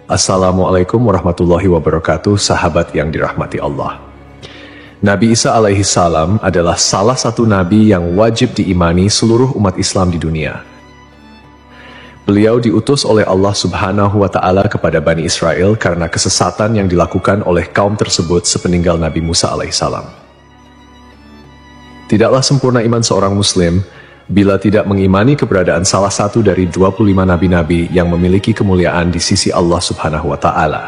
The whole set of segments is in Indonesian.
Assalamualaikum warahmatullahi wabarakatuh, sahabat yang dirahmati Allah. Nabi Isa alaihi salam adalah salah satu nabi yang wajib diimani seluruh umat Islam di dunia. Beliau diutus oleh Allah Subhanahu wa Ta'ala kepada Bani Israel karena kesesatan yang dilakukan oleh kaum tersebut sepeninggal Nabi Musa alaihi salam. Tidaklah sempurna iman seorang Muslim bila tidak mengimani keberadaan salah satu dari 25 nabi-nabi yang memiliki kemuliaan di sisi Allah Subhanahu wa Ta'ala.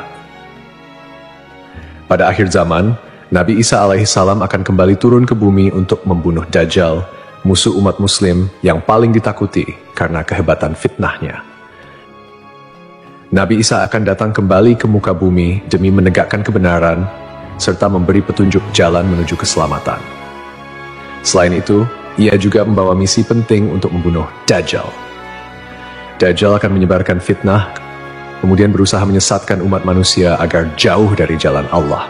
Pada akhir zaman, Nabi Isa alaihi salam akan kembali turun ke bumi untuk membunuh Dajjal, musuh umat Muslim yang paling ditakuti karena kehebatan fitnahnya. Nabi Isa akan datang kembali ke muka bumi demi menegakkan kebenaran serta memberi petunjuk jalan menuju keselamatan. Selain itu, ia juga membawa misi penting untuk membunuh Dajjal. Dajjal akan menyebarkan fitnah, kemudian berusaha menyesatkan umat manusia agar jauh dari jalan Allah.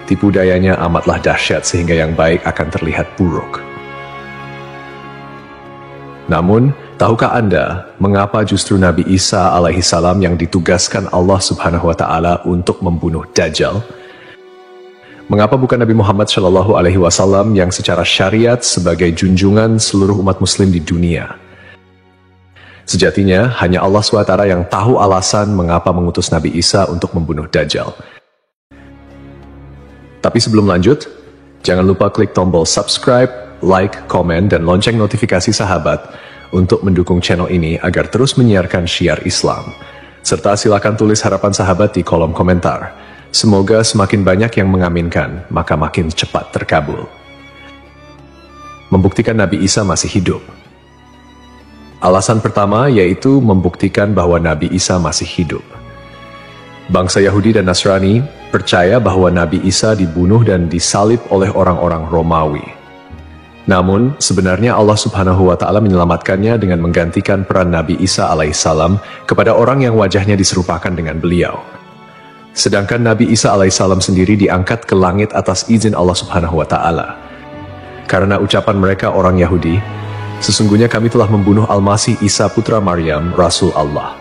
Tipu dayanya amatlah dahsyat sehingga yang baik akan terlihat buruk. Namun, tahukah Anda mengapa justru Nabi Isa alaihi salam yang ditugaskan Allah Subhanahu wa Ta'ala untuk membunuh Dajjal? Mengapa bukan Nabi Muhammad Shallallahu Alaihi Wasallam yang secara syariat sebagai junjungan seluruh umat Muslim di dunia? Sejatinya, hanya Allah SWT yang tahu alasan mengapa mengutus Nabi Isa untuk membunuh Dajjal. Tapi sebelum lanjut, jangan lupa klik tombol subscribe, like, komen, dan lonceng notifikasi sahabat untuk mendukung channel ini agar terus menyiarkan syiar Islam. Serta silakan tulis harapan sahabat di kolom komentar. Semoga semakin banyak yang mengaminkan, maka makin cepat terkabul. Membuktikan Nabi Isa masih hidup. Alasan pertama yaitu membuktikan bahwa Nabi Isa masih hidup. Bangsa Yahudi dan Nasrani percaya bahwa Nabi Isa dibunuh dan disalib oleh orang-orang Romawi. Namun, sebenarnya Allah Subhanahu wa Ta'ala menyelamatkannya dengan menggantikan peran Nabi Isa alaihissalam kepada orang yang wajahnya diserupakan dengan beliau. Sedangkan Nabi Isa alaihissalam sendiri diangkat ke langit atas izin Allah Subhanahu wa Ta'ala. Karena ucapan mereka orang Yahudi, sesungguhnya kami telah membunuh Al-Masih Isa putra Maryam, Rasul Allah.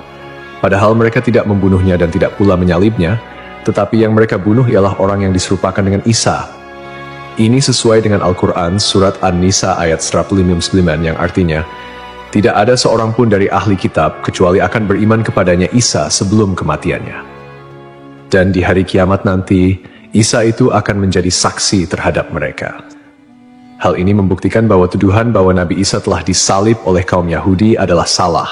Padahal mereka tidak membunuhnya dan tidak pula menyalibnya, tetapi yang mereka bunuh ialah orang yang diserupakan dengan Isa. Ini sesuai dengan Al-Quran surat An-Nisa ayat 159 yang artinya, tidak ada seorang pun dari ahli kitab kecuali akan beriman kepadanya Isa sebelum kematiannya. Dan di hari kiamat nanti, Isa itu akan menjadi saksi terhadap mereka. Hal ini membuktikan bahwa tuduhan bahwa Nabi Isa telah disalib oleh kaum Yahudi adalah salah.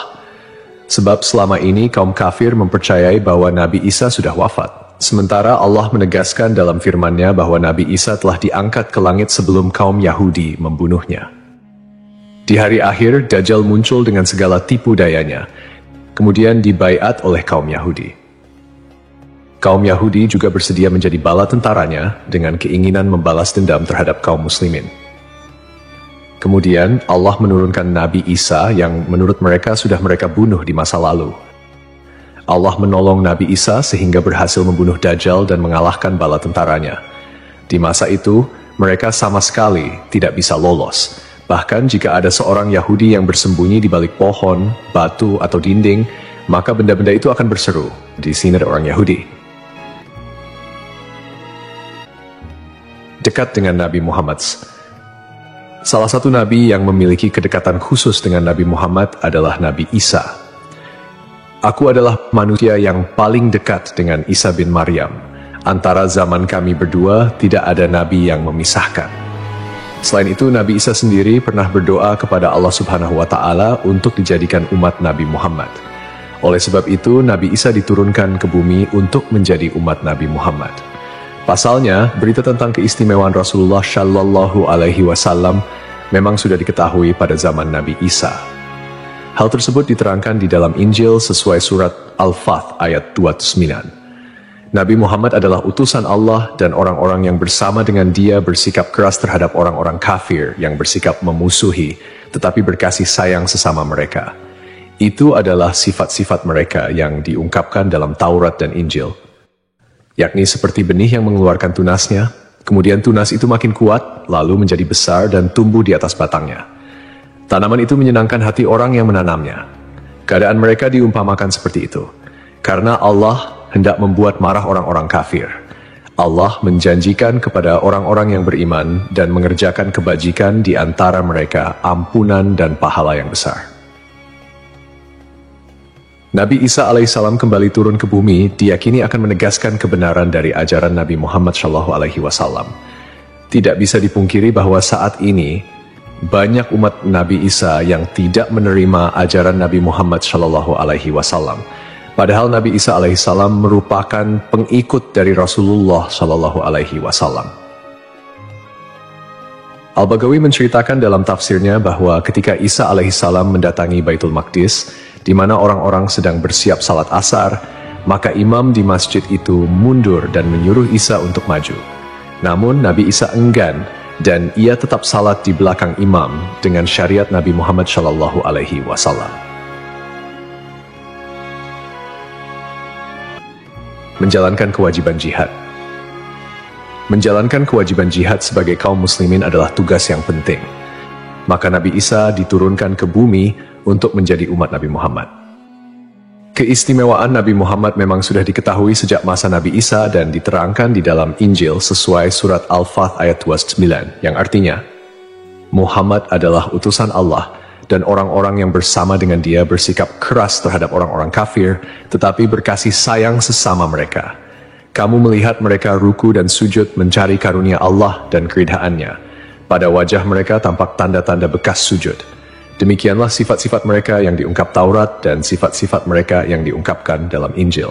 Sebab selama ini kaum kafir mempercayai bahwa Nabi Isa sudah wafat. Sementara Allah menegaskan dalam firman-Nya bahwa Nabi Isa telah diangkat ke langit sebelum kaum Yahudi membunuhnya. Di hari akhir, Dajjal muncul dengan segala tipu dayanya, kemudian dibaiat oleh kaum Yahudi. Kaum Yahudi juga bersedia menjadi bala tentaranya dengan keinginan membalas dendam terhadap kaum muslimin. Kemudian Allah menurunkan Nabi Isa yang menurut mereka sudah mereka bunuh di masa lalu. Allah menolong Nabi Isa sehingga berhasil membunuh Dajjal dan mengalahkan bala tentaranya. Di masa itu, mereka sama sekali tidak bisa lolos. Bahkan jika ada seorang Yahudi yang bersembunyi di balik pohon, batu, atau dinding, maka benda-benda itu akan berseru, "Di sini ada orang Yahudi." Dekat dengan Nabi Muhammad. Salah satu nabi yang memiliki kedekatan khusus dengan Nabi Muhammad adalah Nabi Isa. Aku adalah manusia yang paling dekat dengan Isa bin Maryam. Antara zaman kami berdua tidak ada nabi yang memisahkan. Selain itu, Nabi Isa sendiri pernah berdoa kepada Allah Subhanahu wa Ta'ala untuk dijadikan umat Nabi Muhammad. Oleh sebab itu, Nabi Isa diturunkan ke bumi untuk menjadi umat Nabi Muhammad. Pasalnya, berita tentang keistimewaan Rasulullah Shallallahu Alaihi Wasallam memang sudah diketahui pada zaman Nabi Isa. Hal tersebut diterangkan di dalam Injil sesuai surat Al-Fath ayat 29. Nabi Muhammad adalah utusan Allah dan orang-orang yang bersama dengan dia bersikap keras terhadap orang-orang kafir yang bersikap memusuhi, tetapi berkasih sayang sesama mereka. Itu adalah sifat-sifat mereka yang diungkapkan dalam Taurat dan Injil. Yakni seperti benih yang mengeluarkan tunasnya, kemudian tunas itu makin kuat, lalu menjadi besar dan tumbuh di atas batangnya. Tanaman itu menyenangkan hati orang yang menanamnya. Keadaan mereka diumpamakan seperti itu. Karena Allah hendak membuat marah orang-orang kafir. Allah menjanjikan kepada orang-orang yang beriman dan mengerjakan kebajikan di antara mereka ampunan dan pahala yang besar. Nabi Isa alaihissalam kembali turun ke bumi diyakini akan menegaskan kebenaran dari ajaran Nabi Muhammad SAW. Tidak bisa dipungkiri bahwa saat ini banyak umat Nabi Isa yang tidak menerima ajaran Nabi Muhammad SAW. Padahal Nabi Isa alaihissalam merupakan pengikut dari Rasulullah SAW. Al-Baghawi menceritakan dalam tafsirnya bahwa ketika Isa alaihissalam mendatangi Baitul Maqdis, di mana orang-orang sedang bersiap salat asar, maka imam di masjid itu mundur dan menyuruh Isa untuk maju. Namun Nabi Isa enggan dan ia tetap salat di belakang imam dengan syariat Nabi Muhammad SAW. Menjalankan kewajiban jihad. Menjalankan kewajiban jihad sebagai kaum muslimin adalah tugas yang penting. Maka Nabi Isa diturunkan ke bumi untuk menjadi umat Nabi Muhammad. Keistimewaan Nabi Muhammad memang sudah diketahui sejak masa Nabi Isa dan diterangkan di dalam Injil sesuai surat Al-Fath ayat 29, yang artinya, Muhammad adalah utusan Allah dan orang-orang yang bersama dengan dia bersikap keras terhadap orang-orang kafir, tetapi berkasih sayang sesama mereka. Kamu melihat mereka ruku dan sujud mencari karunia Allah dan keridhaannya. Pada wajah mereka tampak tanda-tanda bekas sujud. Demikianlah sifat-sifat mereka yang diungkap Taurat dan sifat-sifat mereka yang diungkapkan dalam Injil.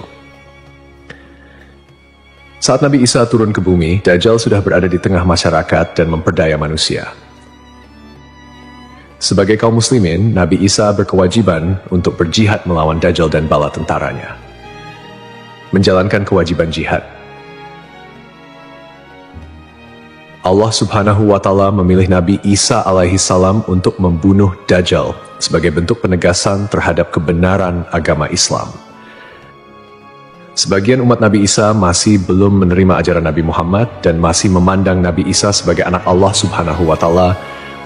Saat Nabi Isa turun ke bumi, Dajjal sudah berada di tengah masyarakat dan memperdaya manusia. Sebagai kaum muslimin, Nabi Isa berkewajiban untuk berjihad melawan Dajjal dan bala tentaranya. Menjalankan kewajiban jihad. Allah Subhanahu wa Ta'ala memilih Nabi Isa alaihissalam untuk membunuh Dajjal sebagai bentuk penegasan terhadap kebenaran agama Islam. Sebagian umat Nabi Isa masih belum menerima ajaran Nabi Muhammad dan masih memandang Nabi Isa sebagai anak Allah Subhanahu wa Ta'ala,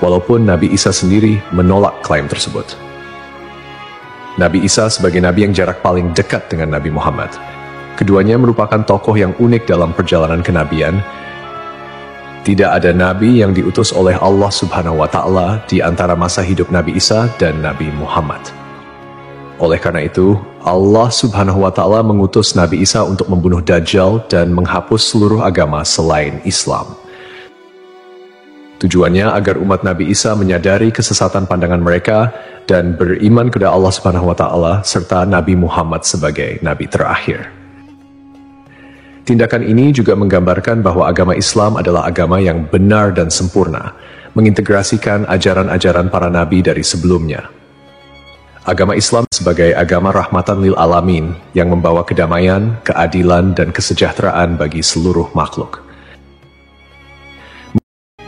walaupun Nabi Isa sendiri menolak klaim tersebut. Nabi Isa sebagai nabi yang jarak paling dekat dengan Nabi Muhammad. Keduanya merupakan tokoh yang unik dalam perjalanan kenabian. Tidak ada nabi yang diutus oleh Allah Subhanahu wa Ta'ala di antara masa hidup Nabi Isa dan Nabi Muhammad. Oleh karena itu, Allah Subhanahu wa Ta'ala mengutus Nabi Isa untuk membunuh Dajjal dan menghapus seluruh agama selain Islam. Tujuannya agar umat Nabi Isa menyadari kesesatan pandangan mereka dan beriman kepada Allah Subhanahu wa Ta'ala serta Nabi Muhammad sebagai nabi terakhir. Tindakan ini juga menggambarkan bahwa agama Islam adalah agama yang benar dan sempurna, mengintegrasikan ajaran-ajaran para nabi dari sebelumnya. Agama Islam sebagai agama rahmatan lil alamin yang membawa kedamaian, keadilan, dan kesejahteraan bagi seluruh makhluk.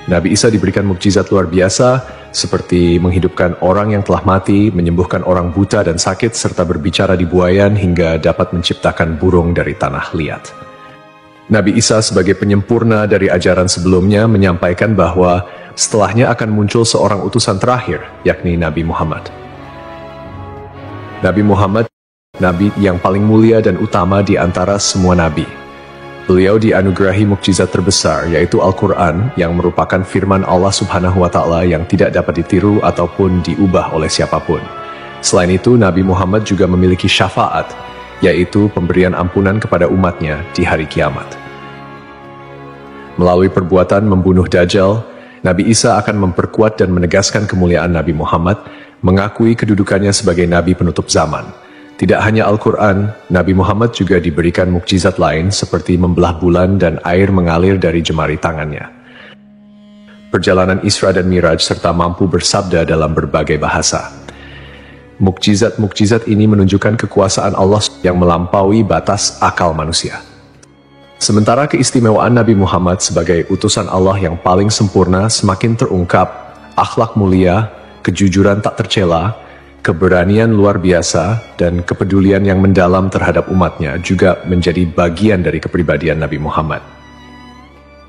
Nabi Isa diberikan mukjizat luar biasa seperti menghidupkan orang yang telah mati, menyembuhkan orang buta dan sakit, serta berbicara di buayan hingga dapat menciptakan burung dari tanah liat. Nabi Isa sebagai penyempurna dari ajaran sebelumnya menyampaikan bahwa setelahnya akan muncul seorang utusan terakhir, yakni Nabi Muhammad. Nabi Muhammad, nabi yang paling mulia dan utama di antara semua nabi. Beliau dianugerahi mukjizat terbesar, yaitu Al-Quran, yang merupakan firman Allah Subhanahu wa Ta'ala yang tidak dapat ditiru ataupun diubah oleh siapapun. Selain itu, Nabi Muhammad juga memiliki syafaat, yaitu pemberian ampunan kepada umatnya di hari kiamat. Melalui perbuatan membunuh Dajjal, Nabi Isa akan memperkuat dan menegaskan kemuliaan Nabi Muhammad, mengakui kedudukannya sebagai nabi penutup zaman. Tidak hanya Al-Quran, Nabi Muhammad juga diberikan mukjizat lain seperti membelah bulan dan air mengalir dari jemari tangannya. Perjalanan Isra dan Miraj serta mampu bersabda dalam berbagai bahasa. Mukjizat-mukjizat ini menunjukkan kekuasaan Allah yang melampaui batas akal manusia. Sementara keistimewaan Nabi Muhammad sebagai utusan Allah yang paling sempurna semakin terungkap, akhlak mulia, kejujuran tak tercela, keberanian luar biasa, dan kepedulian yang mendalam terhadap umatnya juga menjadi bagian dari kepribadian Nabi Muhammad.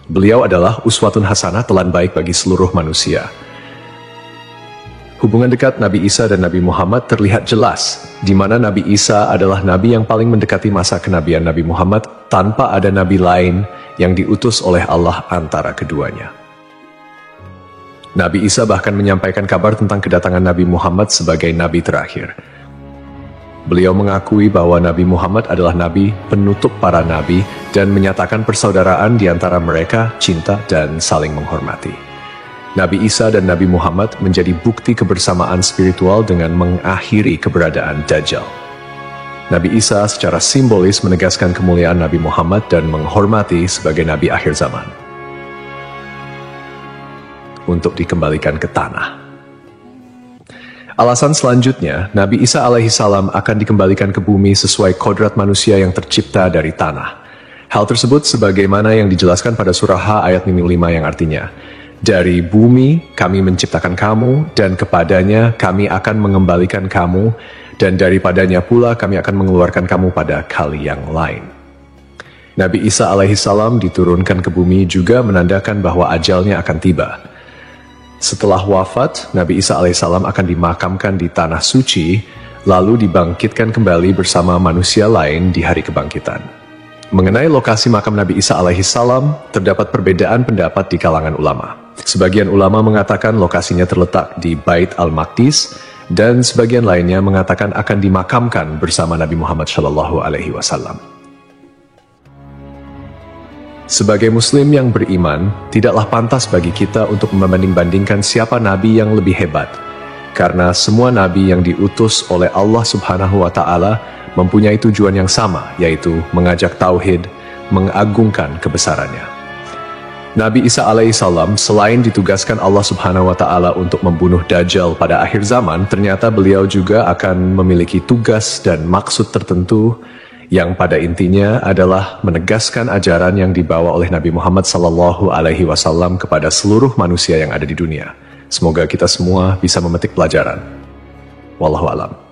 Beliau adalah uswatun hasanah, telan baik bagi seluruh manusia. Hubungan dekat Nabi Isa dan Nabi Muhammad terlihat jelas, di mana Nabi Isa adalah nabi yang paling mendekati masa kenabian Nabi Muhammad tanpa ada nabi lain yang diutus oleh Allah antara keduanya. Nabi Isa bahkan menyampaikan kabar tentang kedatangan Nabi Muhammad sebagai nabi terakhir. Beliau mengakui bahwa Nabi Muhammad adalah nabi penutup para nabi dan menyatakan persaudaraan di antara mereka, cinta dan saling menghormati. Nabi Isa dan Nabi Muhammad menjadi bukti kebersamaan spiritual dengan mengakhiri keberadaan Dajjal. Nabi Isa secara simbolis menegaskan kemuliaan Nabi Muhammad dan menghormati sebagai nabi akhir zaman. Untuk dikembalikan ke tanah. Alasan selanjutnya, Nabi Isa alaihissalam akan dikembalikan ke bumi sesuai kodrat manusia yang tercipta dari tanah. Hal tersebut sebagaimana yang dijelaskan pada surah H ayat 5 yang artinya, dari bumi kami menciptakan kamu, dan kepadanya kami akan mengembalikan kamu, dan daripadanya pula kami akan mengeluarkan kamu pada kali yang lain. Nabi Isa alaihissalam diturunkan ke bumi juga menandakan bahwa ajalnya akan tiba. Setelah wafat, Nabi Isa alaihissalam akan dimakamkan di tanah suci, lalu dibangkitkan kembali bersama manusia lain di hari kebangkitan. Mengenai lokasi makam Nabi Isa alaihissalam, terdapat perbedaan pendapat di kalangan ulama. Sebagian ulama mengatakan lokasinya terletak di Bait al-Maqdis, dan sebagian lainnya mengatakan akan dimakamkan bersama Nabi Muhammad SAW. Sebagai muslim yang beriman, tidaklah pantas bagi kita untuk membanding-bandingkan siapa nabi yang lebih hebat, karena semua nabi yang diutus oleh Allah Subhanahu wa Ta'ala mempunyai tujuan yang sama, yaitu mengajak tauhid, mengagungkan kebesarannya. Nabi Isa alaihissalam selain ditugaskan Allah Subhanahu wa Ta'ala untuk membunuh Dajjal pada akhir zaman, ternyata beliau juga akan memiliki tugas dan maksud tertentu yang pada intinya adalah menegaskan ajaran yang dibawa oleh Nabi Muhammad SAW kepada seluruh manusia yang ada di dunia. Semoga kita semua bisa memetik pelajaran. Wallahu a'lam.